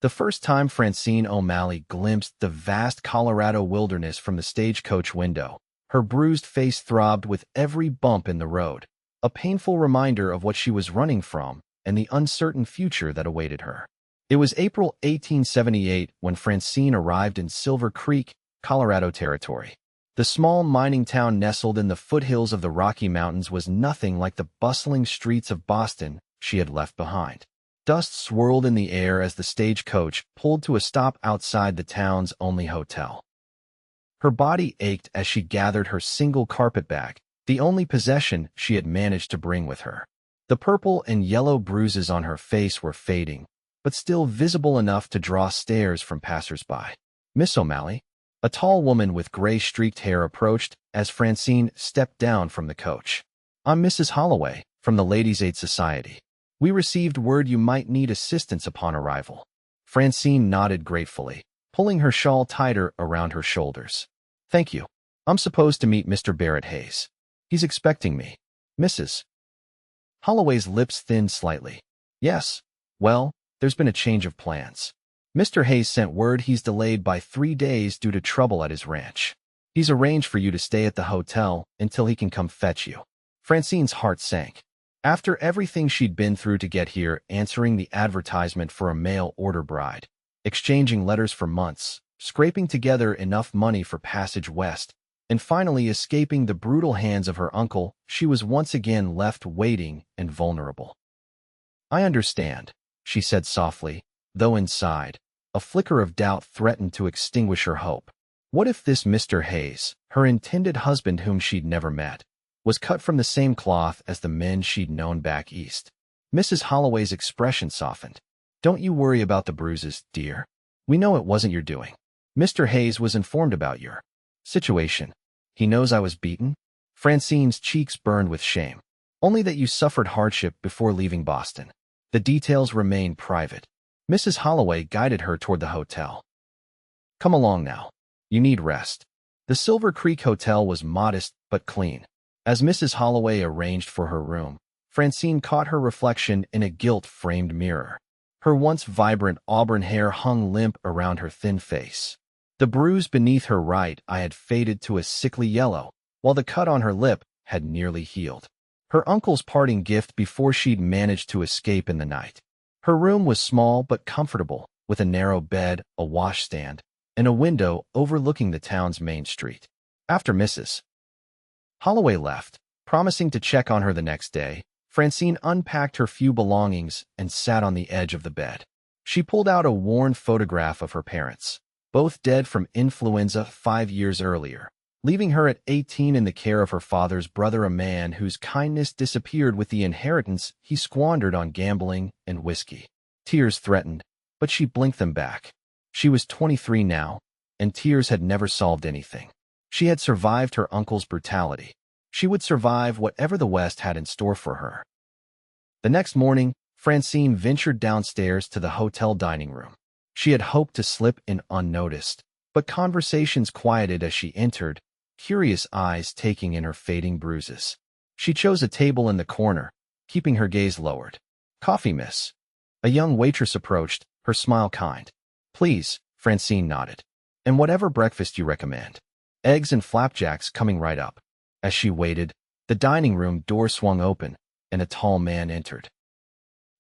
The first time Francine O'Malley glimpsed the vast Colorado wilderness from the stagecoach window, her bruised face throbbed with every bump in the road, a painful reminder of what she was running from and the uncertain future that awaited her. It was April 1878 when Francine arrived in Silver Creek, Colorado Territory. The small mining town nestled in the foothills of the Rocky Mountains was nothing like the bustling streets of Boston she had left behind. Dust swirled in the air as the stagecoach pulled to a stop outside the town's only hotel. Her body ached as she gathered her single carpetbag, the only possession she had managed to bring with her. The purple and yellow bruises on her face were fading, but still visible enough to draw stares from passers-by. "Miss O'Malley?" A tall woman with gray-streaked hair approached as Francine stepped down from the coach. "I'm Mrs. Holloway, from the Ladies' Aid Society. We received word you might need assistance upon arrival." Francine nodded gratefully, pulling her shawl tighter around her shoulders. "Thank you. I'm supposed to meet Mr. Barrett Hayes. He's expecting me." "Mrs. Holloway's lips thinned slightly. "Yes. Well, there's been a change of plans. Mr. Hayes sent word he's delayed by 3 days due to trouble at his ranch. He's arranged for you to stay at the hotel until he can come fetch you." Francine's heart sank. After everything she'd been through to get here, answering the advertisement for a mail-order bride, exchanging letters for months, scraping together enough money for passage west, and finally escaping the brutal hands of her uncle, she was once again left waiting and vulnerable. "I understand," she said softly, though inside, a flicker of doubt threatened to extinguish her hope. What if this Mr. Hayes, her intended husband whom she'd never met, was cut from the same cloth as the men she'd known back east? Mrs. Holloway's expression softened. "Don't you worry about the bruises, dear. We know it wasn't your doing. Mr. Hayes was informed about your situation. He knows I was beaten." Francine's cheeks burned with shame. "Only that you suffered hardship before leaving Boston. The details remain private." Mrs. Holloway guided her toward the hotel. "Come along now. You need rest." The Silver Creek Hotel was modest but clean. As Mrs. Holloway arranged for her room, Francine caught her reflection in a gilt-framed mirror. Her once vibrant auburn hair hung limp around her thin face. The bruise beneath her right eye had faded to a sickly yellow, while the cut on her lip had nearly healed. Her uncle's parting gift before she'd managed to escape in the night. Her room was small but comfortable, with a narrow bed, a washstand, and a window overlooking the town's main street. After Mrs. Holloway left, promising to check on her the next day, Francine unpacked her few belongings and sat on the edge of the bed. She pulled out a worn photograph of her parents, both dead from influenza 5 years earlier, leaving her at 18 in the care of her father's brother, a man whose kindness disappeared with the inheritance he squandered on gambling and whiskey. Tears threatened, but she blinked them back. She was 23 now, and tears had never solved anything. She had survived her uncle's brutality. She would survive whatever the West had in store for her. The next morning, Francine ventured downstairs to the hotel dining room. She had hoped to slip in unnoticed, but conversations quieted as she entered, curious eyes taking in her fading bruises. She chose a table in the corner, keeping her gaze lowered. "Coffee, miss?" A young waitress approached, her smile kind. "Please," Francine nodded. "And whatever breakfast you recommend." "Eggs and flapjacks coming right up." As she waited, the dining room door swung open, and a tall man entered.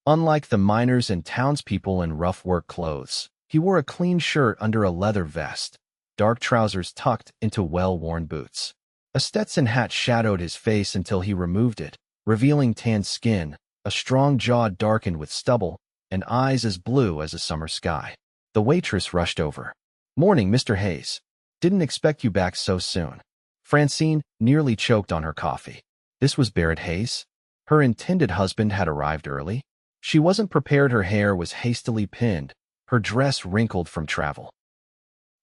Unlike the miners and townspeople in rough work clothes, he wore a clean shirt under a leather vest, dark trousers tucked into well-worn boots. A Stetson hat shadowed his face until he removed it, revealing tanned skin, a strong jaw darkened with stubble, and eyes as blue as a summer sky. The waitress rushed over. "Morning, Mr. Hayes. Didn't expect you back so soon." Francine nearly choked on her coffee. This was Barrett Hayes? Her intended husband had arrived early? She wasn't prepared. Her hair was hastily pinned, her dress wrinkled from travel.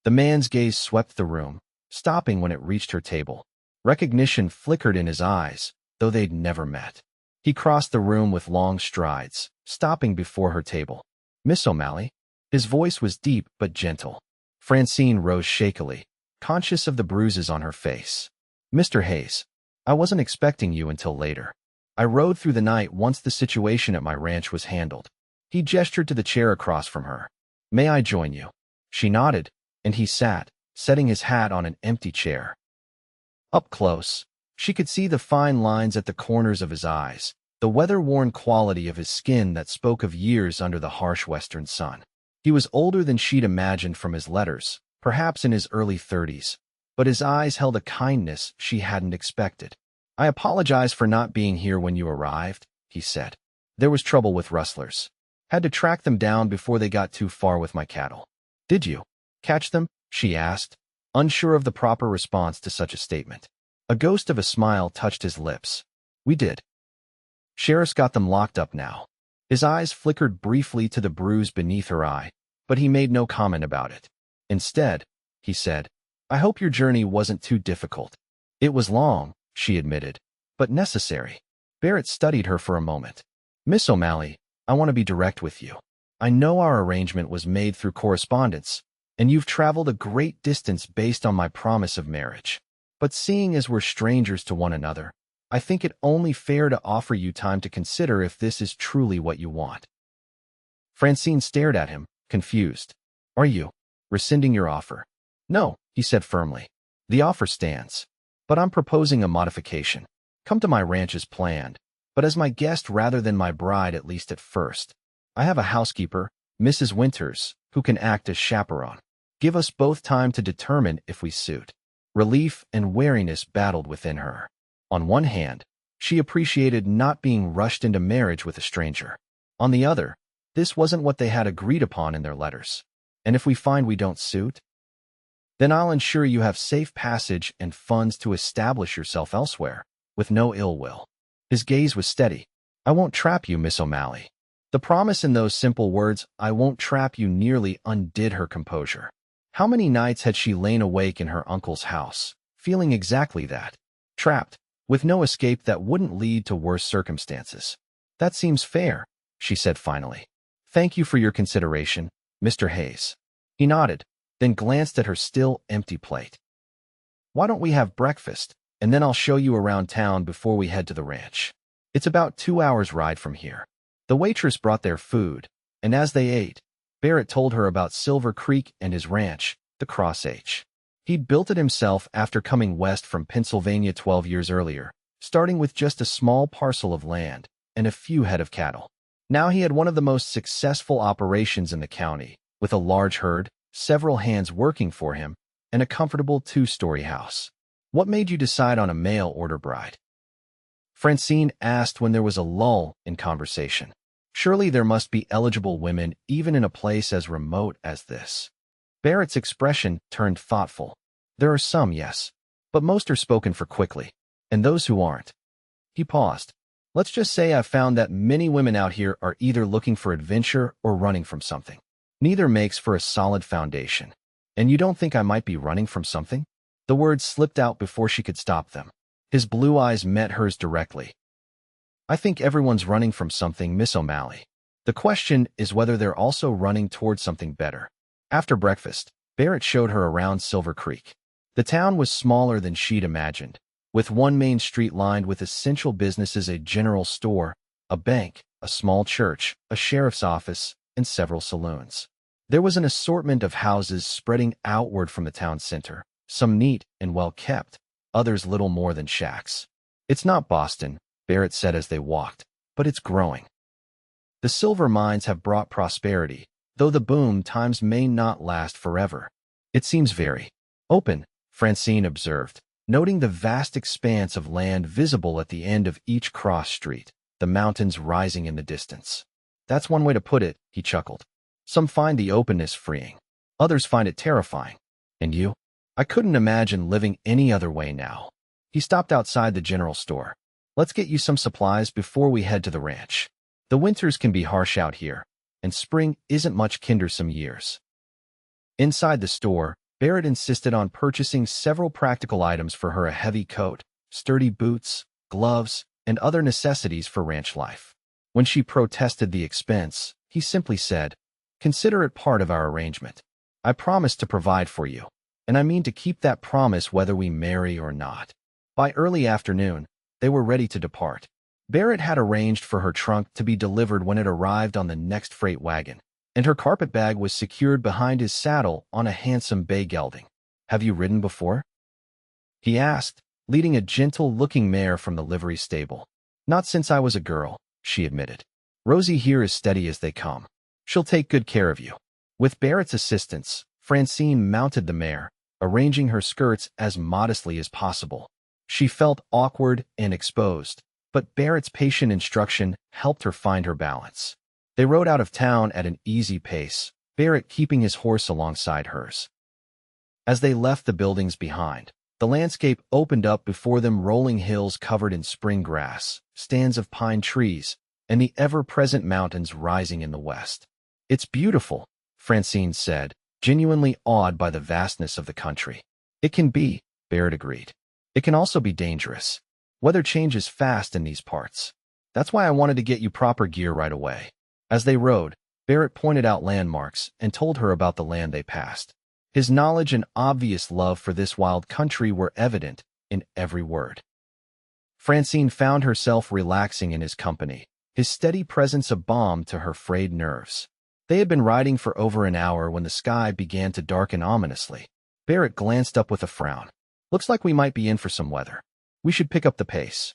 The man's gaze swept the room, stopping when it reached her table. Recognition flickered in his eyes, though they'd never met. He crossed the room with long strides, stopping before her table. "Miss O'Malley?" His voice was deep but gentle. Francine rose shakily, conscious of the bruises on her face. "Mr. Hayes, I wasn't expecting you until later. I rode through the night once the situation at my ranch was handled." He gestured to the chair across from her. May I join you? She nodded, and he sat, setting his hat on an empty chair. Up close, she could see the fine lines at the corners of his eyes, the weather-worn quality of his skin that spoke of years under the harsh western sun. He was older than she'd imagined from his letters, perhaps in his early 30s, but his eyes held a kindness she hadn't expected. I apologize for not being here when you arrived, he said. There was trouble with rustlers. Had to track them down before they got too far with my cattle. Did you catch them? She asked, unsure of the proper response to such a statement. A ghost of a smile touched his lips. We did. Sheriff's got them locked up now. His eyes flickered briefly to the bruise beneath her eye, but he made no comment about it. Instead, he said, I hope your journey wasn't too difficult. It was long, she admitted, but necessary. Barrett studied her for a moment. Miss O'Malley, I want to be direct with you. I know our arrangement was made through correspondence, and you've traveled a great distance based on my promise of marriage. But seeing as we're strangers to one another, I think it only fair to offer you time to consider if this is truly what you want. Francine stared at him, confused. Are you rescinding your offer? No, he said firmly. The offer stands. But I'm proposing a modification. Come to my ranch as planned, but as my guest rather than my bride, at least at first. I have a housekeeper, Mrs. Winters, who can act as chaperone. Give us both time to determine if we suit. Relief and wariness battled within her. On one hand, she appreciated not being rushed into marriage with a stranger. On the other, this wasn't what they had agreed upon in their letters. And if we find we don't suit, then I'll ensure you have safe passage and funds to establish yourself elsewhere, with no ill will. His gaze was steady. I won't trap you, Miss O'Malley. The promise in those simple words, I won't trap you, nearly undid her composure. How many nights had she lain awake in her uncle's house, feeling exactly that? Trapped, with no escape that wouldn't lead to worse circumstances. That seems fair, she said finally. Thank you for your consideration, Mr. Hayes. He nodded, then glanced at her still empty plate. Why don't we have breakfast, and then I'll show you around town before we head to the ranch. It's about 2 hours' ride from here. The waitress brought their food, and as they ate, Barrett told her about Silver Creek and his ranch, the Cross H. He'd built it himself after coming west from Pennsylvania 12 years earlier, starting with just a small parcel of land and a few head of cattle. Now he had one of the most successful operations in the county, with a large herd, several hands working for him, and a comfortable 2-story house. What made you decide on a mail-order bride? Francine asked when there was a lull in conversation. Surely there must be eligible women even in a place as remote as this. Barrett's expression turned thoughtful. There are some, yes, but most are spoken for quickly, and those who aren't. He paused. Let's just say I've found that many women out here are either looking for adventure or running from something. Neither makes for a solid foundation. And you don't think I might be running from something? The words slipped out before she could stop them. His blue eyes met hers directly. I think everyone's running from something, Miss O'Malley. The question is whether they're also running towards something better. After breakfast, Barrett showed her around Silver Creek. The town was smaller than she'd imagined, with one main street lined with essential businesses: a general store, a bank, a small church, a sheriff's office, and several saloons. There was an assortment of houses spreading outward from the town center, some neat and well-kept, others little more than shacks. It's not Boston, Barrett said as they walked, but it's growing. The silver mines have brought prosperity, though the boom times may not last forever. It seems very open, Francine observed, noting the vast expanse of land visible at the end of each cross street, the mountains rising in the distance. That's one way to put it, he chuckled. Some find the openness freeing. Others find it terrifying. And you? I couldn't imagine living any other way now. He stopped outside the general store. Let's get you some supplies before we head to the ranch. The winters can be harsh out here, and spring isn't much kinder some years. Inside the store, Barrett insisted on purchasing several practical items for her: a heavy coat, sturdy boots, gloves, and other necessities for ranch life. When she protested the expense, he simply said, "Consider it part of our arrangement. I promise to provide for you, and I mean to keep that promise whether we marry or not." By early afternoon, they were ready to depart. Barrett had arranged for her trunk to be delivered when it arrived on the next freight wagon, and her carpetbag was secured behind his saddle on a handsome bay gelding. "Have you ridden before?" he asked, leading a gentle-looking mare from the livery stable. "Not since I was a girl," she admitted. "Rosie here is steady as they come. She'll take good care of you." With Barrett's assistance, Francine mounted the mare, arranging her skirts as modestly as possible. She felt awkward and exposed, but Barrett's patient instruction helped her find her balance. They rode out of town at an easy pace, Barrett keeping his horse alongside hers. As they left the buildings behind, the landscape opened up before them, rolling hills covered in spring grass, stands of pine trees, and the ever-present mountains rising in the west. "It's beautiful," Francine said, genuinely awed by the vastness of the country. "It can be," Barrett agreed. "It can also be dangerous. Weather changes fast in these parts. That's why I wanted to get you proper gear right away." As they rode, Barrett pointed out landmarks and told her about the land they passed. His knowledge and obvious love for this wild country were evident in every word. Francine found herself relaxing in his company, his steady presence a balm to her frayed nerves. They had been riding for over an hour when the sky began to darken ominously. Barrett glanced up with a frown. "Looks like we might be in for some weather. We should pick up the pace."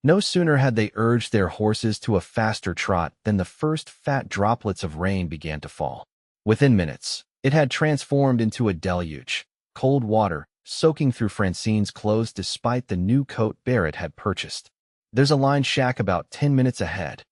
No sooner had they urged their horses to a faster trot than the first fat droplets of rain began to fall. Within minutes, it had transformed into a deluge, cold water soaking through Francine's clothes despite the new coat Barrett had purchased. "There's a line shack about 10 minutes ahead,"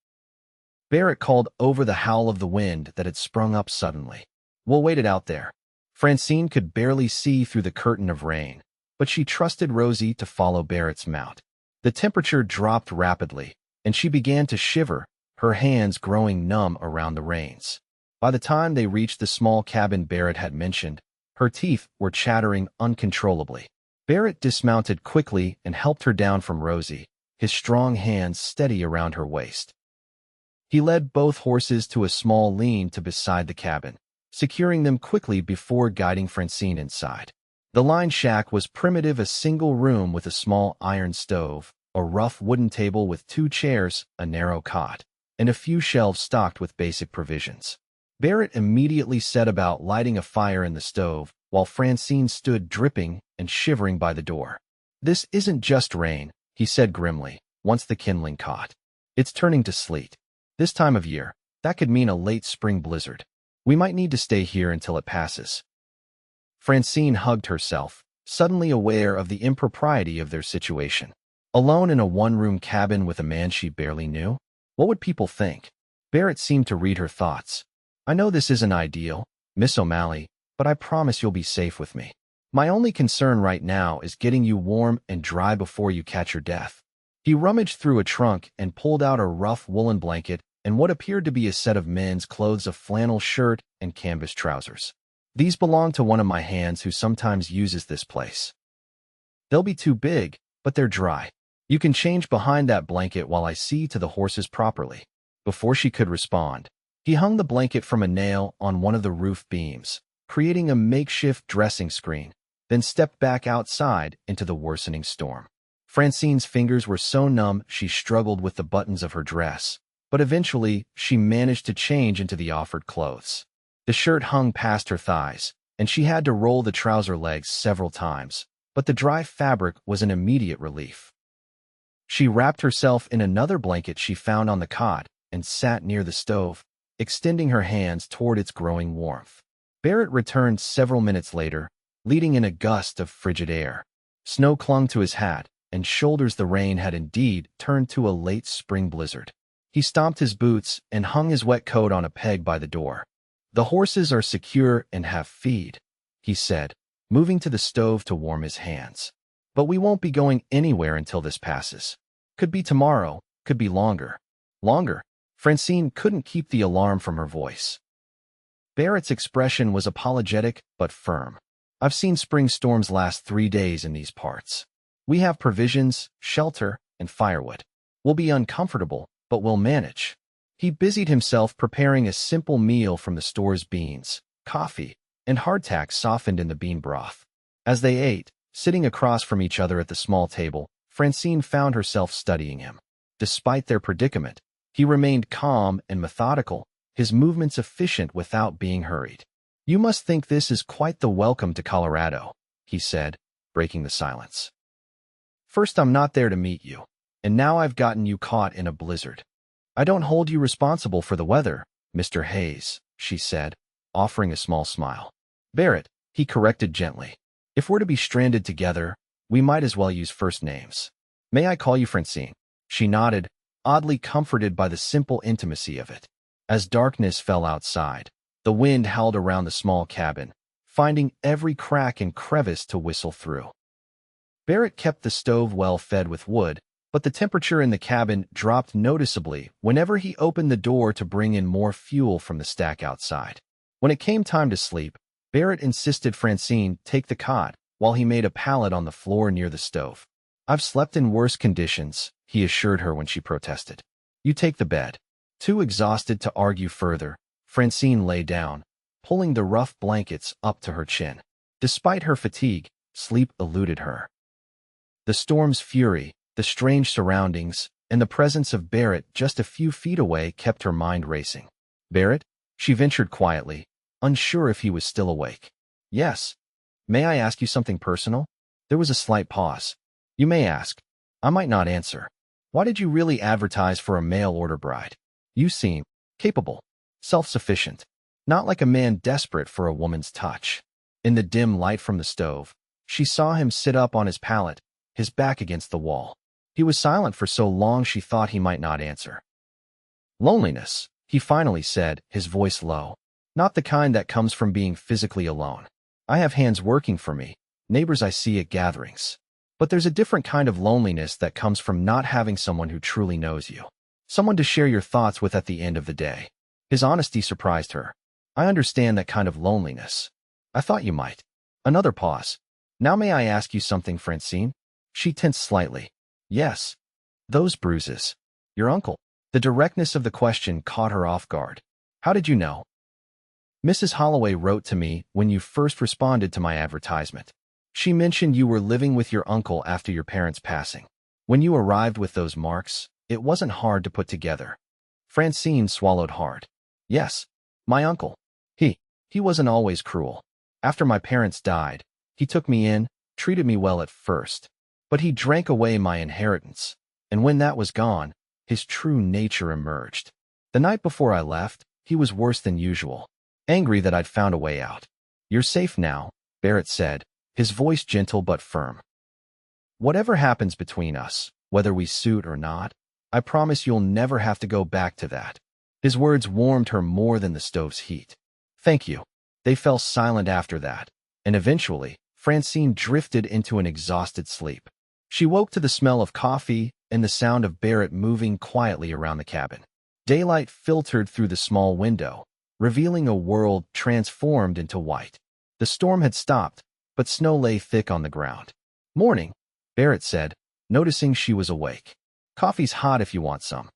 Barrett called over the howl of the wind that had sprung up suddenly. "We'll wait it out there." Francine could barely see through the curtain of rain, but she trusted Rosie to follow Barrett's mount. The temperature dropped rapidly, and she began to shiver, her hands growing numb around the reins. By the time they reached the small cabin Barrett had mentioned, her teeth were chattering uncontrollably. Barrett dismounted quickly and helped her down from Rosie, his strong hands steady around her waist. He led both horses to a small lean-to beside the cabin, securing them quickly before guiding Francine inside. The line shack was primitive, a single room with a small iron stove, a rough wooden table with 2 chairs, a narrow cot, and a few shelves stocked with basic provisions. Barrett immediately set about lighting a fire in the stove, while Francine stood dripping and shivering by the door. "This isn't just rain," he said grimly, once the kindling caught. "It's turning to sleet. This time of year, that could mean a late spring blizzard. We might need to stay here until it passes." Francine hugged herself, suddenly aware of the impropriety of their situation. Alone in a one-room cabin with a man she barely knew? What would people think? Barrett seemed to read her thoughts. "I know this isn't ideal, Miss O'Malley, but I promise you'll be safe with me. My only concern right now is getting you warm and dry before you catch your death." He rummaged through a trunk and pulled out a rough woolen blanket and what appeared to be a set of men's clothes, a flannel shirt and canvas trousers. "These belong to one of my hands who sometimes uses this place. They'll be too big, but they're dry. You can change behind that blanket while I see to the horses properly." Before she could respond, he hung the blanket from a nail on one of the roof beams, creating a makeshift dressing screen, then stepped back outside into the worsening storm. Francine's fingers were so numb she struggled with the buttons of her dress, but eventually she managed to change into the offered clothes. The shirt hung past her thighs, and she had to roll the trouser legs several times, but the dry fabric was an immediate relief. She wrapped herself in another blanket she found on the cot and sat near the stove, extending her hands toward its growing warmth. Barrett returned several minutes later, leading in a gust of frigid air. Snow clung to his hat and shoulders. The rain had indeed turned to a late spring blizzard. He stomped his boots and hung his wet coat on a peg by the door. "The horses are secure and have feed," he said, moving to the stove to warm his hands. "But we won't be going anywhere until this passes. Could be tomorrow, could be longer." "Longer?" Francine couldn't keep the alarm from her voice. Barrett's expression was apologetic but firm. "I've seen spring storms last 3 days in these parts. We have provisions, shelter, and firewood. We'll be uncomfortable, but we'll manage." He busied himself preparing a simple meal from the store's beans, coffee, and hardtack softened in the bean broth. As they ate, sitting across from each other at the small table, Francine found herself studying him. Despite their predicament, he remained calm and methodical, his movements efficient without being hurried. "You must think this is quite the welcome to Colorado," he said, breaking the silence. "First, I'm not there to meet you, and now I've gotten you caught in a blizzard. I don't hold you responsible for the weather, Mr. Hayes," she said, offering a small smile. "Barrett," he corrected gently. "If we're to be stranded together, we might as well use first names. May I call you Francine?" She nodded, oddly comforted by the simple intimacy of it. As darkness fell outside, the wind howled around the small cabin, finding every crack and crevice to whistle through. Barrett kept the stove well fed with wood, but the temperature in the cabin dropped noticeably whenever he opened the door to bring in more fuel from the stack outside. When it came time to sleep, Barrett insisted Francine take the cot while he made a pallet on the floor near the stove. "I've slept in worse conditions," he assured her when she protested. "You take the bed." Too exhausted to argue further, Francine lay down, pulling the rough blankets up to her chin. Despite her fatigue, sleep eluded her. The storm's fury, the strange surroundings, and the presence of Barrett just a few feet away kept her mind racing. "Barrett?" she ventured quietly, unsure if he was still awake. "Yes. May I ask you something personal?" There was a slight pause. "You may ask. I might not answer. Why did you really advertise for a mail-order bride? You seem capable, self-sufficient, not like a man desperate for a woman's touch." In the dim light from the stove, she saw him sit up on his pallet, his back against the wall. He was silent for so long she thought he might not answer. "Loneliness," he finally said, his voice low. "Not the kind that comes from being physically alone. I have hands working for me, neighbors I see at gatherings. But there's a different kind of loneliness that comes from not having someone who truly knows you. Someone to share your thoughts with at the end of the day." His honesty surprised her. "I understand that kind of loneliness. I thought you might." Another pause. "Now may I ask you something, Francine?" She tensed slightly. "Yes. Those bruises. Your uncle." The directness of the question caught her off guard. "How did you know?" "Mrs. Holloway wrote to me when you first responded to my advertisement. She mentioned you were living with your uncle after your parents' passing. When you arrived with those marks, it wasn't hard to put together." Francine swallowed hard. "Yes, my uncle. He wasn't always cruel. After my parents died, he took me in, treated me well at first, but he drank away my inheritance, and when that was gone, his true nature emerged. The night before I left, he was worse than usual, angry that I'd found a way out." "You're safe now," Barrett said, his voice gentle but firm. "Whatever happens between us, whether we suit or not, I promise you'll never have to go back to that." His words warmed her more than the stove's heat. "Thank you." They fell silent after that, and eventually, Francine drifted into an exhausted sleep. She woke to the smell of coffee and the sound of Barrett moving quietly around the cabin. Daylight filtered through the small window, revealing a world transformed into white. The storm had stopped, but snow lay thick on the ground. "Morning," Barrett said, noticing she was awake. "Coffee's hot if you want some."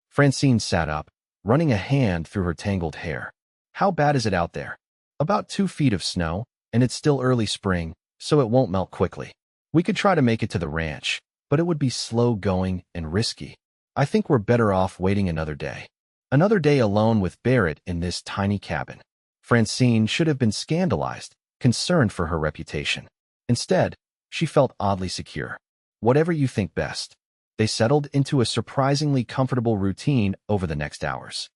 Francine sat up, running a hand through her tangled hair. "How bad is it out there?" "About 2 feet of snow, and it's still early spring, so it won't melt quickly. We could try to make it to the ranch, but it would be slow going and risky. I think we're better off waiting another day." Another day alone with Barrett in this tiny cabin. Francine should have been scandalized, concerned for her reputation. Instead, she felt oddly secure. "Whatever you think best." They settled into a surprisingly comfortable routine over the next hours.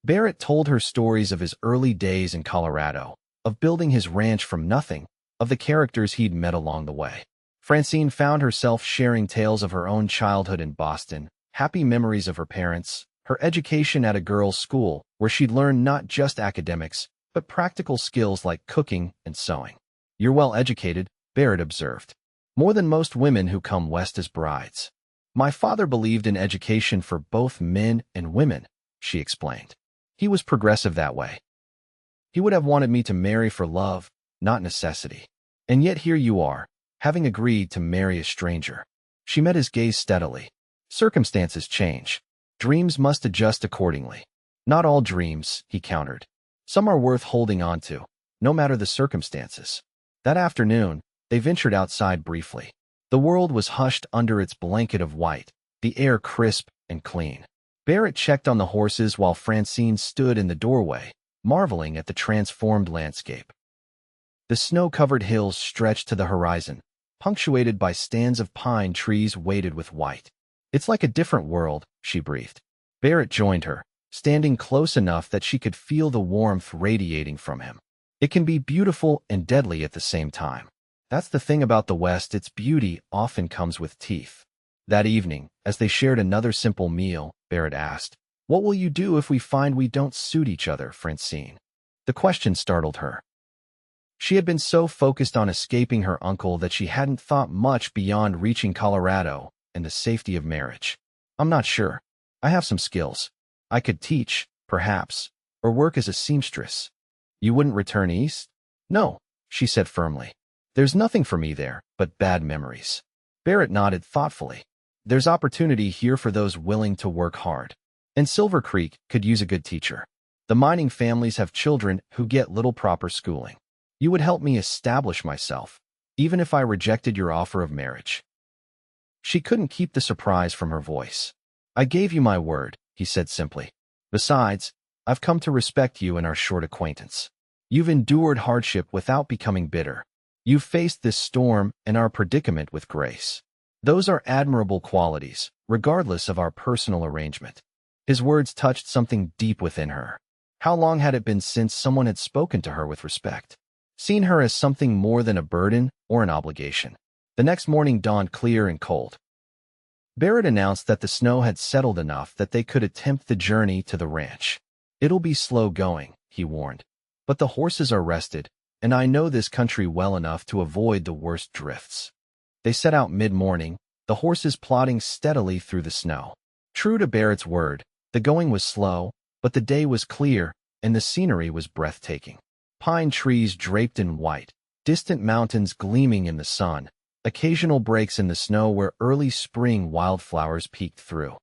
Barrett told her stories of his early days in Colorado, of building his ranch from nothing, of the characters he'd met along the way. Francine found herself sharing tales of her own childhood in Boston, happy memories of her parents, her education at a girls' school where she'd learned not just academics, but practical skills like cooking and sewing. "You're well educated," Barrett observed. "More than most women who come west as brides." "My father believed in education for both men and women," she explained. "He was progressive that way. He would have wanted me to marry for love, not necessity. And yet here you are, having agreed to marry a stranger." She met his gaze steadily. "Circumstances change. Dreams must adjust accordingly." "Not all dreams," he countered. "Some are worth holding on to, no matter the circumstances." That afternoon, they ventured outside briefly. The world was hushed under its blanket of white, the air crisp and clean. Barrett checked on the horses while Francine stood in the doorway, marveling at the transformed landscape. The snow-covered hills stretched to the horizon, punctuated by stands of pine trees weighted with white. "It's like a different world," she breathed. Barrett joined her, standing close enough that she could feel the warmth radiating from him. "It can be beautiful and deadly at the same time. That's the thing about the West, its beauty often comes with teeth." That evening, as they shared another simple meal, Barrett asked, "What will you do if we find we don't suit each other, Francine?" The question startled her. She had been so focused on escaping her uncle that she hadn't thought much beyond reaching Colorado and the safety of marriage. "I'm not sure. I have some skills. I could teach, perhaps, or work as a seamstress." "You wouldn't return east?" "No," she said firmly. "There's nothing for me there but bad memories." Barrett nodded thoughtfully. "There's opportunity here for those willing to work hard. And Silver Creek could use a good teacher. The mining families have children who get little proper schooling. You would help me establish myself, even if I rejected your offer of marriage." She couldn't keep the surprise from her voice. "I gave you my word," he said simply. "Besides, I've come to respect you in our short acquaintance. You've endured hardship without becoming bitter. You've faced this storm and our predicament with grace. Those are admirable qualities, regardless of our personal arrangement." His words touched something deep within her. How long had it been since someone had spoken to her with respect? Seen her as something more than a burden or an obligation? The next morning dawned clear and cold. Barrett announced that the snow had settled enough that they could attempt the journey to the ranch. "It'll be slow going," he warned. "But the horses are rested, and I know this country well enough to avoid the worst drifts." They set out mid-morning, the horses plodding steadily through the snow. True to Barrett's word, the going was slow, but the day was clear, and the scenery was breathtaking. Pine trees draped in white, distant mountains gleaming in the sun, occasional breaks in the snow where early spring wildflowers peeked through.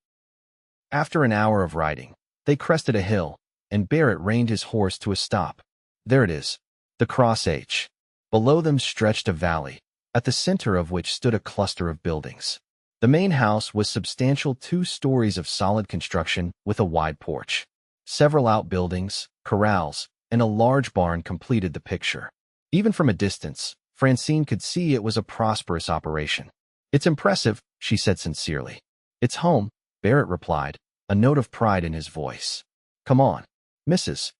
After an hour of riding, they crested a hill, and Barrett reined his horse to a stop. There it is, the Cross H. Below them stretched a valley, at the center of which stood a cluster of buildings. The main house was substantial, 2 stories of solid construction with a wide porch. Several outbuildings, corrals, and a large barn completed the picture. Even from a distance, Francine could see it was a prosperous operation. "It's impressive," she said sincerely. "It's home," Barrett replied, a note of pride in his voice. "Come on, Mrs.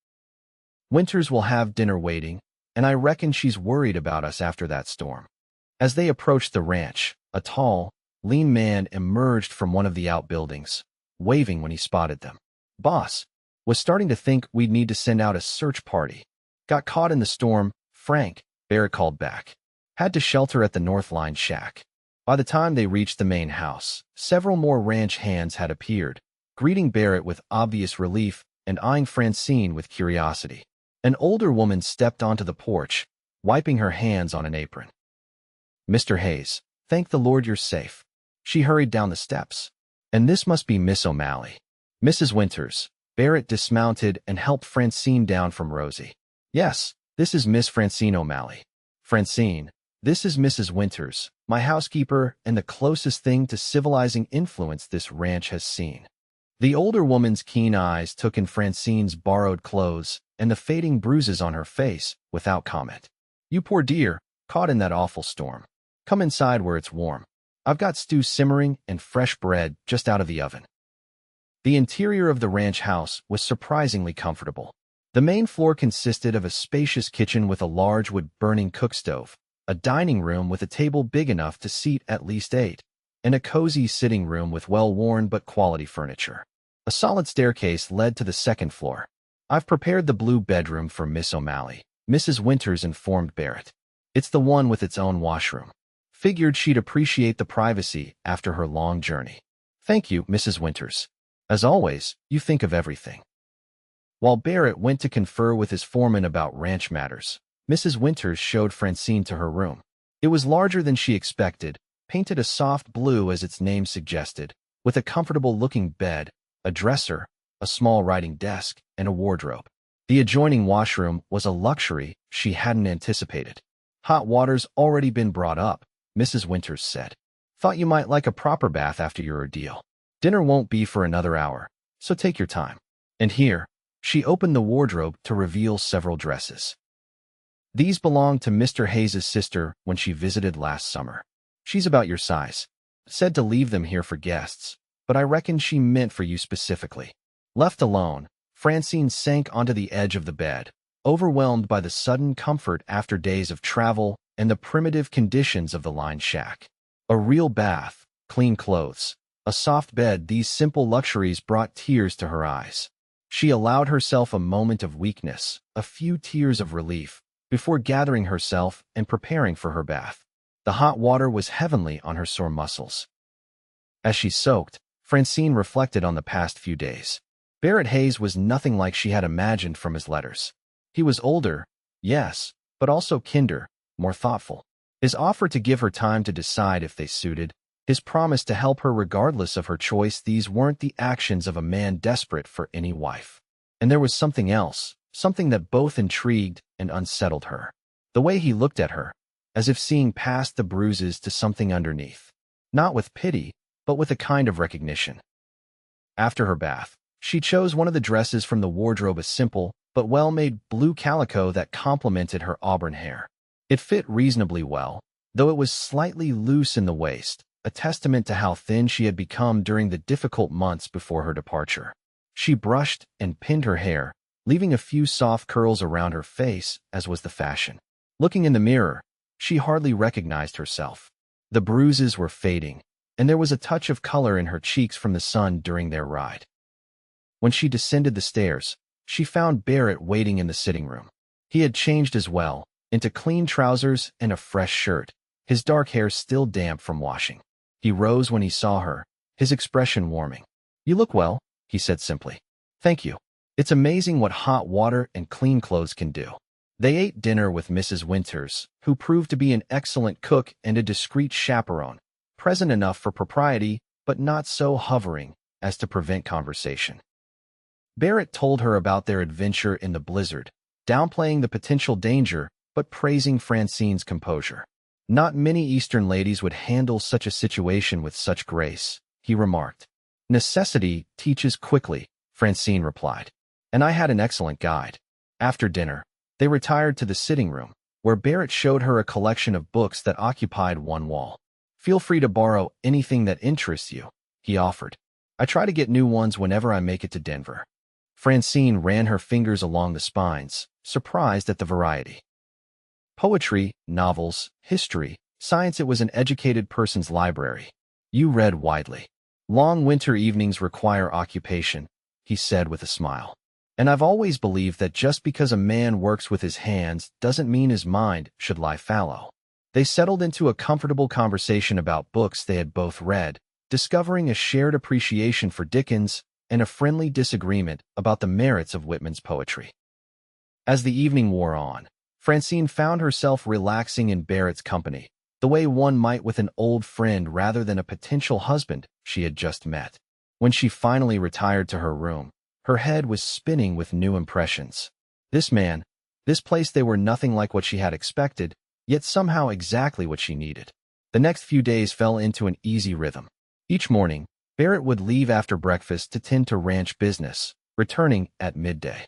Winters will have dinner waiting, and I reckon she's worried about us after that storm." As they approached the ranch, a tall, lean man emerged from one of the outbuildings, waving when he spotted them. "Boss, was starting to think we'd need to send out a search party. Got caught in the storm, Frank," Barrett called back. "Had to shelter at the North Line shack." By the time they reached the main house, several more ranch hands had appeared, greeting Barrett with obvious relief and eyeing Francine with curiosity. An older woman stepped onto the porch, wiping her hands on an apron. "Mr. Hayes, thank the Lord you're safe." She hurried down the steps. "And this must be Miss O'Malley." "Mrs. Winters." Barrett dismounted and helped Francine down from Rosie. "Yes, this is Miss Francine O'Malley." "Francine, this is Mrs. Winters, my housekeeper and the closest thing to civilizing influence this ranch has seen." The older woman's keen eyes took in Francine's borrowed clothes and the fading bruises on her face without comment. "You poor dear, caught in that awful storm. Come inside where it's warm. I've got stew simmering and fresh bread just out of the oven." The interior of the ranch house was surprisingly comfortable. The main floor consisted of a spacious kitchen with a large wood-burning cookstove, a dining room with a table big enough to seat at least 8, and a cozy sitting room with well-worn but quality furniture. A solid staircase led to the second floor. "I've prepared the blue bedroom for Miss O'Malley," Mrs. Winters informed Barrett. "It's the one with its own washroom. Figured she'd appreciate the privacy after her long journey." "Thank you, Mrs. Winters. As always, you think of everything." While Barrett went to confer with his foreman about ranch matters, Mrs. Winters showed Francine to her room. It was larger than she expected, painted a soft blue as its name suggested, with a comfortable-looking bed, a dresser, a small writing desk, and a wardrobe. The adjoining washroom was a luxury she hadn't anticipated. "Hot water's already been brought up," Mrs. Winters said. "Thought you might like a proper bath after your ordeal. Dinner won't be for another hour." so take your time. And here, she opened the wardrobe to reveal several dresses. These belonged to Mr. Hayes's sister when she visited last summer. She's about your size. Said to leave them here for guests, but I reckon she meant for you specifically. Left alone, Francine sank onto the edge of the bed, overwhelmed by the sudden comfort after days of travel and the primitive conditions of the lined shack. A real bath, clean clothes, a soft bed, these simple luxuries brought tears to her eyes. She allowed herself a moment of weakness, a few tears of relief, before gathering herself and preparing for her bath. The hot water was heavenly on her sore muscles. As she soaked, Francine reflected on the past few days. Barrett Hayes was nothing like she had imagined from his letters. He was older, yes, but also kinder, more thoughtful. His offer to give her time to decide if they suited, his promise to help her regardless of her choice, these weren't the actions of a man desperate for any wife. And there was something else, something that both intrigued and unsettled her. The way he looked at her, as if seeing past the bruises to something underneath. Not with pity, but with a kind of recognition. After her bath, she chose one of the dresses from the wardrobe, a simple but well-made blue calico that complemented her auburn hair. It fit reasonably well, though it was slightly loose in the waist, a testament to how thin she had become during the difficult months before her departure. She brushed and pinned her hair, leaving a few soft curls around her face, as was the fashion. Looking in the mirror, she hardly recognized herself. The bruises were fading, and there was a touch of color in her cheeks from the sun during their ride. When she descended the stairs, she found Barrett waiting in the sitting room. He had changed as well, into clean trousers and a fresh shirt, his dark hair still damp from washing. He rose when he saw her, his expression warming. "You look well," he said simply. "Thank you. It's amazing what hot water and clean clothes can do." They ate dinner with Mrs. Winters, who proved to be an excellent cook and a discreet chaperone, present enough for propriety, but not so hovering as to prevent conversation. Barrett told her about their adventure in the blizzard, downplaying the potential danger, but praising Francine's composure. "Not many Eastern ladies would handle such a situation with such grace," he remarked. "Necessity teaches quickly," Francine replied. "And I had an excellent guide." After dinner, they retired to the sitting room, where Barrett showed her a collection of books that occupied one wall. "Feel free to borrow anything that interests you," he offered. "I try to get new ones whenever I make it to Denver." Francine ran her fingers along the spines, surprised at the variety. Poetry, novels, history, science. It was an educated person's library. You read widely. "Long winter evenings require occupation," he said with a smile. "And I've always believed that just because a man works with his hands doesn't mean his mind should lie fallow." They settled into a comfortable conversation about books they had both read, discovering a shared appreciation for Dickens and a friendly disagreement about the merits of Whitman's poetry. As the evening wore on, Francine found herself relaxing in Barrett's company, the way one might with an old friend rather than a potential husband she had just met. When she finally retired to her room, her head was spinning with new impressions. This man, this place, they were nothing like what she had expected, yet somehow exactly what she needed. The next few days fell into an easy rhythm. Each morning, Barrett would leave after breakfast to tend to ranch business, returning at midday.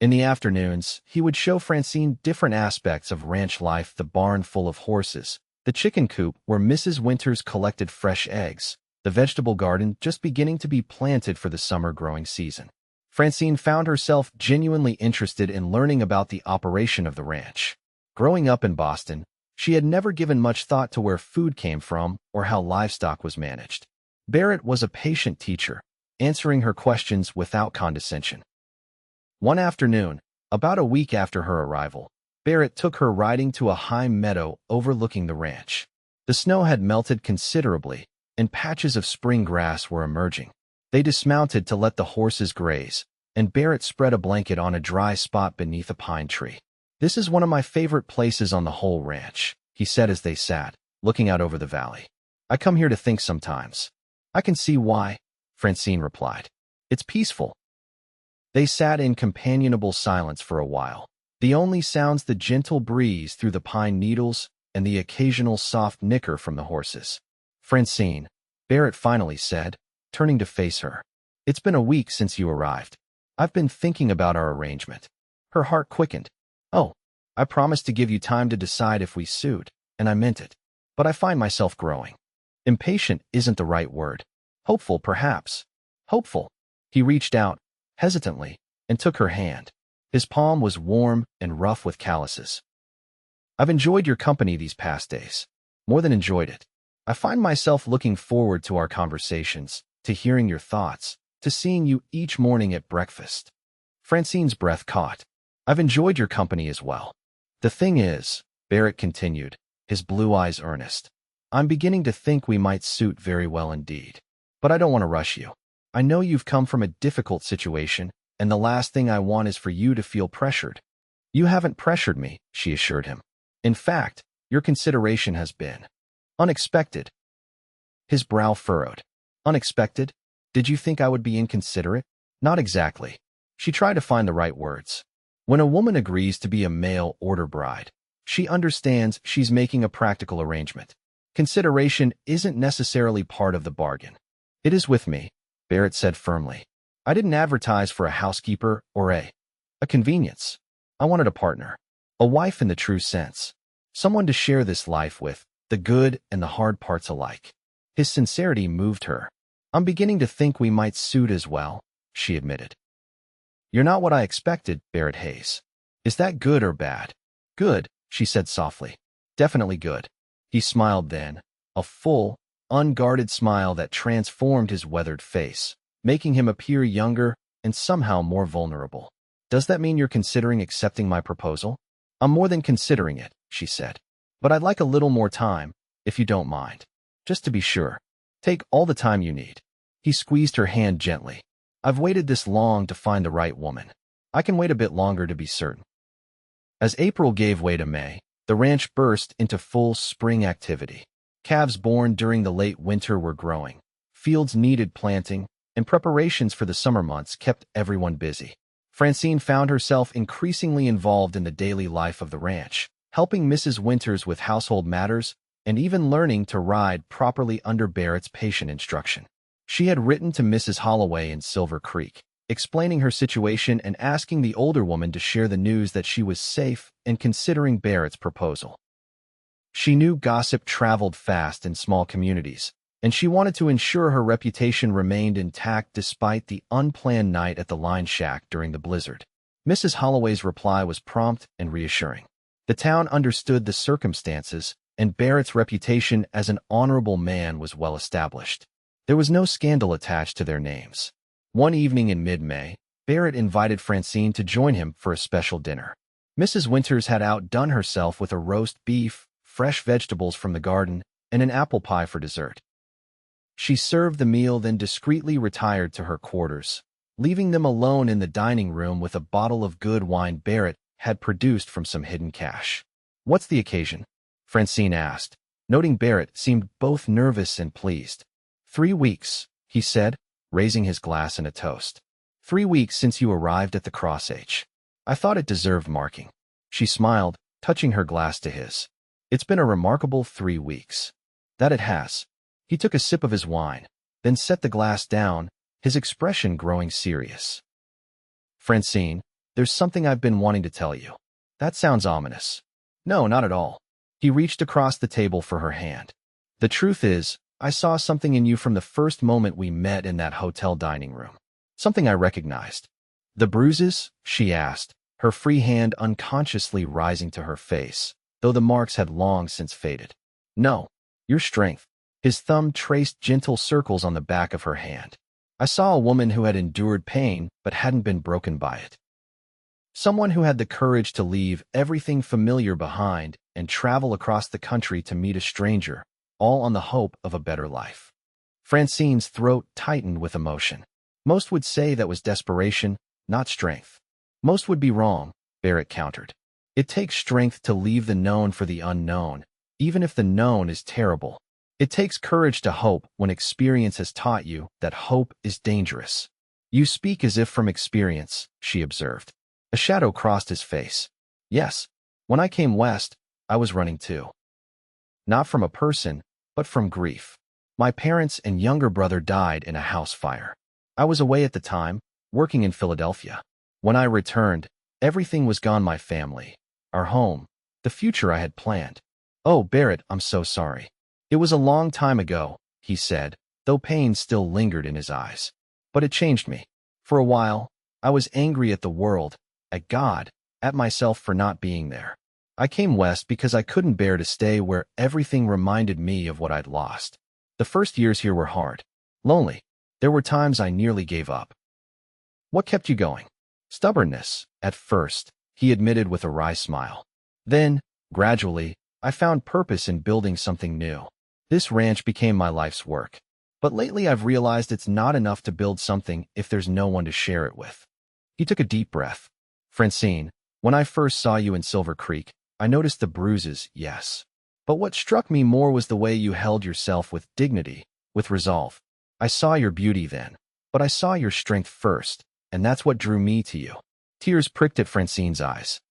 In the afternoons, he would show Francine different aspects of ranch life: the barn full of horses, the chicken coop where Mrs. Winters collected fresh eggs, the vegetable garden just beginning to be planted for the summer growing season. Francine found herself genuinely interested in learning about the operation of the ranch. Growing up in Boston, she had never given much thought to where food came from or how livestock was managed. Barrett was a patient teacher, answering her questions without condescension. One afternoon, about a week after her arrival, Barrett took her riding to a high meadow overlooking the ranch. The snow had melted considerably, and patches of spring grass were emerging. They dismounted to let the horses graze, and Barrett spread a blanket on a dry spot beneath a pine tree. "This is one of my favorite places on the whole ranch," he said as they sat, looking out over the valley. "I come here to think sometimes." "I can see why," Francine replied. "It's peaceful." They sat in companionable silence for a while, the only sounds the gentle breeze through the pine needles and the occasional soft nicker from the horses. "Francine," Barrett finally said, turning to face her, It's been a week since you arrived. I've been thinking about our arrangement. Her heart quickened. Oh, I promised to give you time to decide if we suit, and I meant it. But I find myself growing. Impatient isn't the right word. Hopeful, perhaps. Hopeful. He reached out, hesitantly, and took her hand. His palm was warm and rough with calluses. I've enjoyed your company these past days. More than enjoyed it. I find myself looking forward to our conversations, to hearing your thoughts, to seeing you each morning at breakfast. Francine's breath caught. I've enjoyed your company as well. The thing is, Barrett continued, his blue eyes earnest, I'm beginning to think we might suit very well indeed. But I don't want to rush you. I know you've come from a difficult situation, and the last thing I want is for you to feel pressured. You haven't pressured me, she assured him. In fact, your consideration has been unexpected. His brow furrowed. Unexpected? Did you think I would be inconsiderate? Not exactly. She tried to find the right words. When a woman agrees to be a mail-order bride, she understands she's making a practical arrangement. Consideration isn't necessarily part of the bargain. It is with me, Barrett said firmly. I didn't advertise for a housekeeper or a convenience. I wanted a partner, a wife in the true sense, someone to share this life with, the good and the hard parts alike. His sincerity moved her. I'm beginning to think we might suit as well, she admitted. You're not what I expected, Barrett Hayes. Is that good or bad? Good, she said softly. Definitely good. He smiled then, a full, unguarded smile that transformed his weathered face, making him appear younger and somehow more vulnerable. Does that mean you're considering accepting my proposal? I'm more than considering it, she said. But I'd like a little more time, if you don't mind. Just to be sure. Take all the time you need. He squeezed her hand gently. I've waited this long to find the right woman. I can wait a bit longer to be certain. As April gave way to May, the ranch burst into full spring activity. Calves born during the late winter were growing. Fields needed planting, and preparations for the summer months kept everyone busy. Francine found herself increasingly involved in the daily life of the ranch, helping Mrs. Winters with household matters and even learning to ride properly under Barrett's patient instruction. She had written to Mrs. Holloway in Silver Creek, explaining her situation and asking the older woman to share the news that she was safe and considering Barrett's proposal. She knew gossip traveled fast in small communities, and she wanted to ensure her reputation remained intact despite the unplanned night at the line shack during the blizzard. Mrs. Holloway's reply was prompt and reassuring. The town understood the circumstances, and Barrett's reputation as an honorable man was well established. There was no scandal attached to their names. One evening in mid-May, Barrett invited Francine to join him for a special dinner. Mrs. Winters had outdone herself with a roast beef, fresh vegetables from the garden, and an apple pie for dessert. She served the meal, then discreetly retired to her quarters, leaving them alone in the dining room with a bottle of good wine Barrett had produced from some hidden cache. What's the occasion? Francine asked, noting Barrett seemed both nervous and pleased. 3 weeks, he said, raising his glass in a toast. 3 weeks since you arrived at the Cross-H. I thought it deserved marking. She smiled, touching her glass to his. It's been a remarkable 3 weeks. That it has. He took a sip of his wine, then set the glass down, his expression growing serious. Francine, there's something I've been wanting to tell you. That sounds ominous. No, not at all. He reached across the table for her hand. The truth is, I saw something in you from the first moment we met in that hotel dining room. Something I recognized. The bruises? She asked, her free hand unconsciously rising to her face, though the marks had long since faded. No, your strength. His thumb traced gentle circles on the back of her hand. I saw a woman who had endured pain but hadn't been broken by it. Someone who had the courage to leave everything familiar behind and travel across the country to meet a stranger, all on the hope of a better life. Francine's throat tightened with emotion. Most would say that was desperation, not strength. Most would be wrong, Barrett countered. It takes strength to leave the known for the unknown, even if the known is terrible. It takes courage to hope when experience has taught you that hope is dangerous. You speak as if from experience, she observed. A shadow crossed his face. Yes, when I came west, I was running too. Not from a person, but from grief. My parents and younger brother died in a house fire. I was away at the time, working in Philadelphia. When I returned, everything was gone: my family, our home, the future I had planned. Oh, Barrett, I'm so sorry. It was a long time ago, he said, though pain still lingered in his eyes. But it changed me. For a while, I was angry at the world, at God, at myself for not being there. I came west because I couldn't bear to stay where everything reminded me of what I'd lost. The first years here were hard, lonely. There were times I nearly gave up. What kept you going? Stubbornness, at first, he admitted with a wry smile. Then, gradually, I found purpose in building something new. This ranch became my life's work. But lately I've realized it's not enough to build something if there's no one to share it with. He took a deep breath. Francine, when I first saw you in Silver Creek, I noticed the bruises, yes. But what struck me more was the way you held yourself with dignity, with resolve. I saw your beauty then, but I saw your strength first, and that's what drew me to you. Tears pricked at Francine's eyes.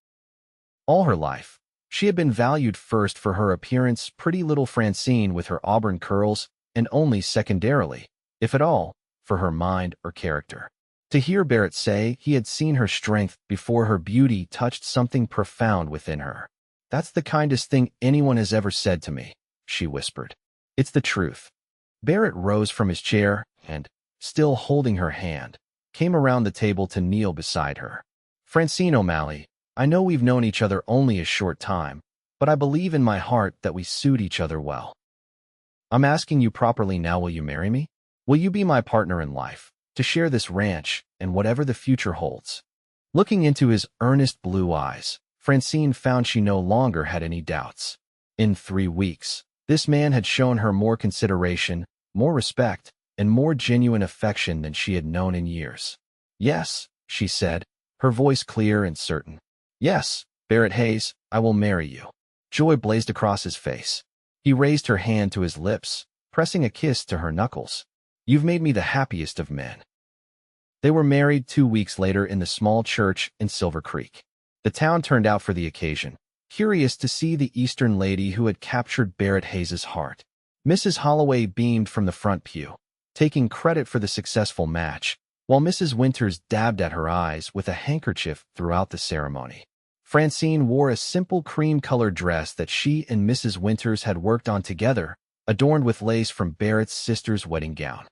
All her life, she had been valued first for her appearance, pretty little Francine with her auburn curls, and only secondarily, if at all, for her mind or character. To hear Barrett say he had seen her strength before her beauty touched something profound within her. That's the kindest thing anyone has ever said to me, she whispered. It's the truth. Barrett rose from his chair and, still holding her hand, came around the table to kneel beside her. Francine O'Malley, I know we've known each other only a short time, but I believe in my heart that we suit each other well. I'm asking you properly now, will you marry me? Will you be my partner in life, to share this ranch and whatever the future holds? Looking into his earnest blue eyes, Francine found she no longer had any doubts. In 3 weeks, this man had shown her more consideration, more respect, and more genuine affection than she had known in years. Yes, she said, her voice clear and certain. Yes, Barrett Hayes, I will marry you. Joy blazed across his face. He raised her hand to his lips, pressing a kiss to her knuckles. You've made me the happiest of men. They were married 2 weeks later in the small church in Silver Creek. The town turned out for the occasion, curious to see the Eastern lady who had captured Barrett Hayes's heart. Mrs. Holloway beamed from the front pew, taking credit for the successful match, while Mrs. Winters dabbed at her eyes with a handkerchief throughout the ceremony. Francine wore a simple cream-colored dress that she and Mrs. Winters had worked on together, adorned with lace from Barrett's sister's wedding gown.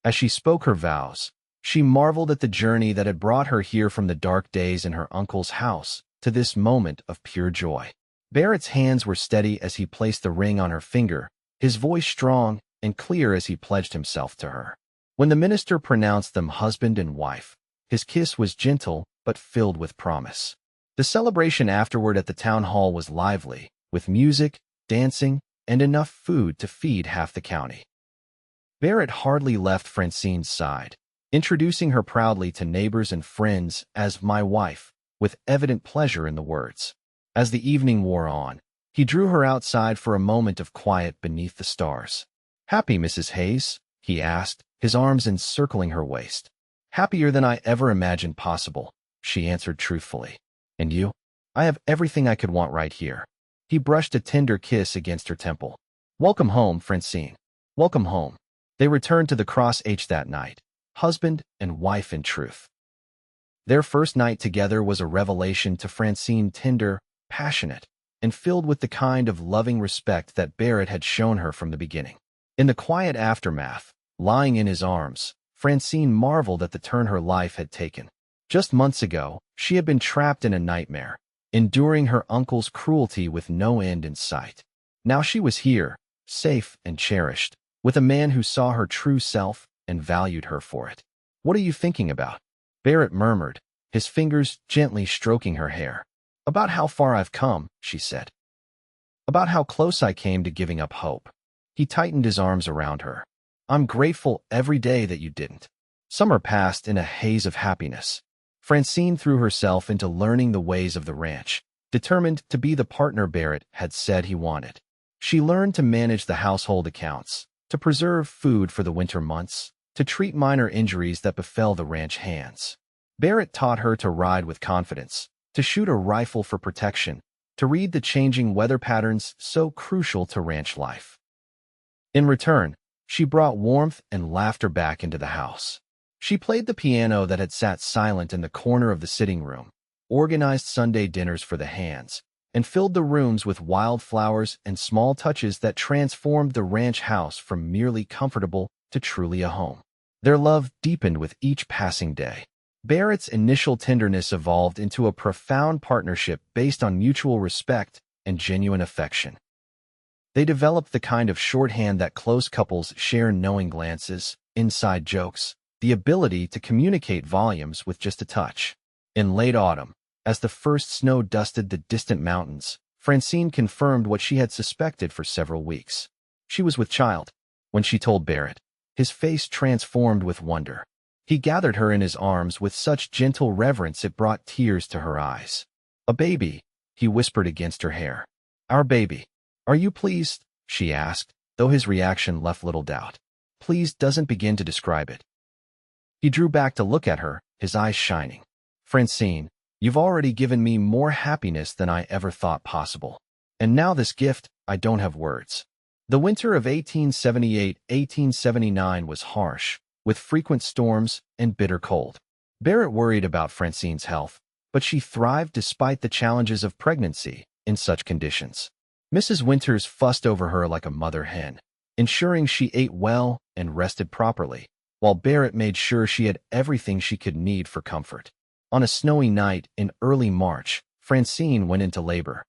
As she spoke her vows, she marveled at the journey that had brought her here from the dark days in her uncle's house to this moment of pure joy. Barrett's hands were steady as he placed the ring on her finger, his voice strong and clear as he pledged himself to her. When the minister pronounced them husband and wife, his kiss was gentle but filled with promise. The celebration afterward at the town hall was lively, with music, dancing, and enough food to feed half the county. Barrett hardly left Francine's side, introducing her proudly to neighbors and friends as my wife, with evident pleasure in the words. As the evening wore on, he drew her outside for a moment of quiet beneath the stars. Happy, Mrs. Hayes? He asked, his arms encircling her waist. Happier than I ever imagined possible, she answered truthfully. And you? I have everything I could want right here. He brushed a tender kiss against her temple. Welcome home, Francine. Welcome home. They returned to the Cross H that night, husband and wife in truth. Their first night together was a revelation to Francine, tender, passionate, and filled with the kind of loving respect that Barrett had shown her from the beginning. In the quiet aftermath, lying in his arms, Francine marveled at the turn her life had taken. Just months ago, she had been trapped in a nightmare, enduring her uncle's cruelty with no end in sight. Now she was here, safe and cherished, with a man who saw her true self and valued her for it. What are you thinking about? Barrett murmured, his fingers gently stroking her hair. About how far I've come, she said. About how close I came to giving up hope. He tightened his arms around her. I'm grateful every day that you didn't. Summer passed in a haze of happiness. Francine threw herself into learning the ways of the ranch, determined to be the partner Barrett had said he wanted. She learned to manage the household accounts, to preserve food for the winter months, to treat minor injuries that befell the ranch hands. Barrett taught her to ride with confidence, to shoot a rifle for protection, to read the changing weather patterns so crucial to ranch life. In return, she brought warmth and laughter back into the house. She played the piano that had sat silent in the corner of the sitting room, organized Sunday dinners for the hands, and filled the rooms with wildflowers and small touches that transformed the ranch house from merely comfortable to truly a home. Their love deepened with each passing day. Barrett's initial tenderness evolved into a profound partnership based on mutual respect and genuine affection. They developed the kind of shorthand that close couples share: knowing glances, inside jokes, the ability to communicate volumes with just a touch. In late autumn, as the first snow dusted the distant mountains, Francine confirmed what she had suspected for several weeks. She was with child. When she told Barrett, his face transformed with wonder. He gathered her in his arms with such gentle reverence it brought tears to her eyes. "A baby," he whispered against her hair. "Our baby. Are you pleased?" she asked, though his reaction left little doubt. Pleased doesn't begin to describe it. He drew back to look at her, his eyes shining. "Francine, you've already given me more happiness than I ever thought possible. And now this gift, I don't have words." The winter of 1878-1879 was harsh, with frequent storms and bitter cold. Barrett worried about Francine's health, but she thrived despite the challenges of pregnancy in such conditions. Mrs. Winters fussed over her like a mother hen, ensuring she ate well and rested properly, while Barrett made sure she had everything she could need for comfort. On a snowy night in early March, Francine went into labor.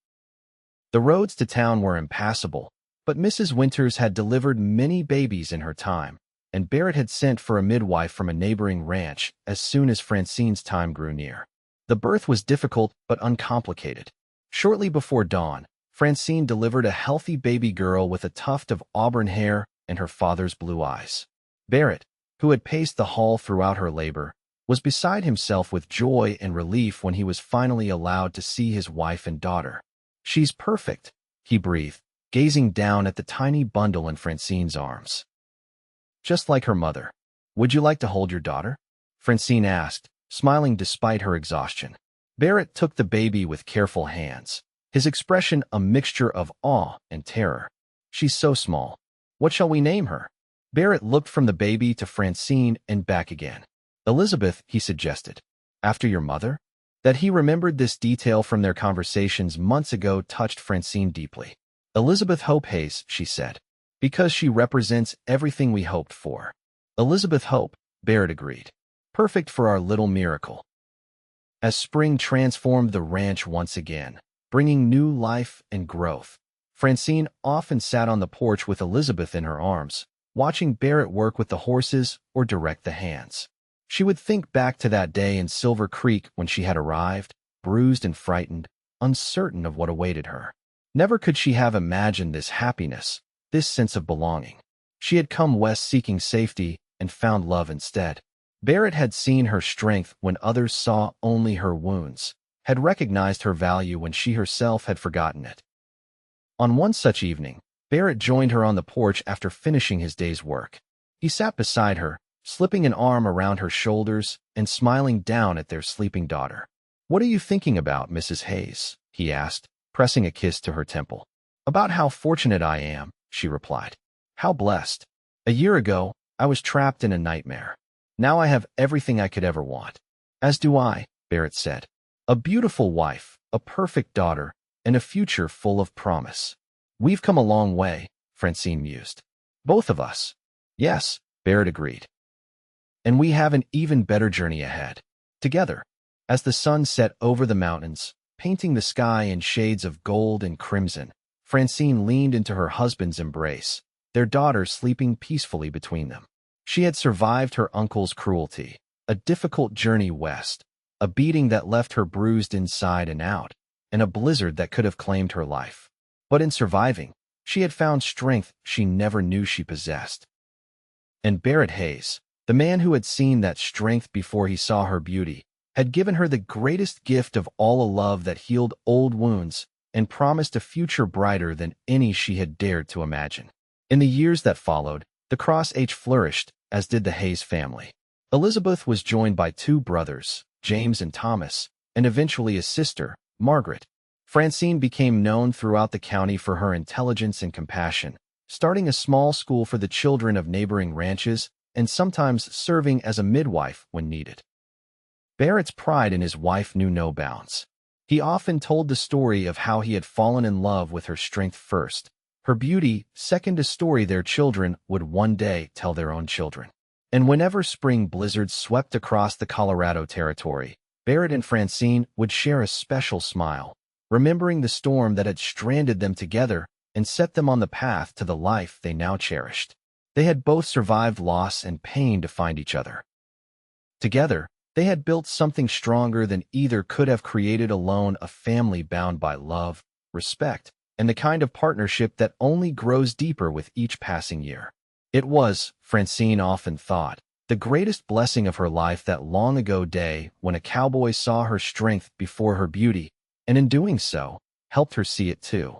The roads to town were impassable, but Mrs. Winters had delivered many babies in her time, and Barrett had sent for a midwife from a neighboring ranch as soon as Francine's time grew near. The birth was difficult but uncomplicated. Shortly before dawn, Francine delivered a healthy baby girl with a tuft of auburn hair and her father's blue eyes. Barrett, who had paced the hall throughout her labor, was beside himself with joy and relief when he was finally allowed to see his wife and daughter. "She's perfect," he breathed, gazing down at the tiny bundle in Francine's arms. "Just like her mother. Would you like to hold your daughter?" Francine asked, smiling despite her exhaustion. Barrett took the baby with careful hands, his expression a mixture of awe and terror. "She's so small. What shall we name her?" Barrett looked from the baby to Francine and back again. "Elizabeth," he suggested. "After your mother?" That he remembered this detail from their conversations months ago touched Francine deeply. "Elizabeth Hope Hayes," she said, "because she represents everything we hoped for." "Elizabeth Hope," Barrett agreed. "Perfect for our little miracle." As spring transformed the ranch once again, bringing new life and growth, Francine often sat on the porch with Elizabeth in her arms, watching Barrett work with the horses or direct the hands. She would think back to that day in Silver Creek when she had arrived, bruised and frightened, uncertain of what awaited her. Never could she have imagined this happiness, this sense of belonging. She had come west seeking safety and found love instead. Barrett had seen her strength when others saw only her wounds, had recognized her value when she herself had forgotten it. On one such evening, Barrett joined her on the porch after finishing his day's work. He sat beside her, slipping an arm around her shoulders and smiling down at their sleeping daughter. "What are you thinking about, Mrs. Hayes?" he asked, pressing a kiss to her temple. "About how fortunate I am," she replied. "How blessed. A year ago, I was trapped in a nightmare. Now I have everything I could ever want." "As do I," Barrett said. "A beautiful wife, a perfect daughter, and a future full of promise." "We've come a long way," Francine mused. "Both of us." "Yes," Barrett agreed. "And we have an even better journey ahead. Together." As the sun set over the mountains, painting the sky in shades of gold and crimson, Francine leaned into her husband's embrace, their daughter sleeping peacefully between them. She had survived her uncle's cruelty, a difficult journey west, a beating that left her bruised inside and out, and a blizzard that could have claimed her life. But in surviving, she had found strength she never knew she possessed. And Barrett Hayes, the man who had seen that strength before he saw her beauty, had given her the greatest gift of all, a love that healed old wounds and promised a future brighter than any she had dared to imagine. In the years that followed, the Cross H flourished, as did the Hayes family. Elizabeth was joined by two brothers, James and Thomas, and eventually a sister, Margaret. Francine became known throughout the county for her intelligence and compassion, starting a small school for the children of neighboring ranches and sometimes serving as a midwife when needed. Barrett's pride in his wife knew no bounds. He often told the story of how he had fallen in love with her strength first, her beauty second, a story their children would one day tell their own children. And whenever spring blizzards swept across the Colorado territory, Barrett and Francine would share a special smile, remembering the storm that had stranded them together and set them on the path to the life they now cherished. They had both survived loss and pain to find each other. Together, they had built something stronger than either could have created alone, a family bound by love, respect, and the kind of partnership that only grows deeper with each passing year. It was, Francine often thought, the greatest blessing of her life, that long ago day when a cowboy saw her strength before her beauty, and in doing so, helped her see it too.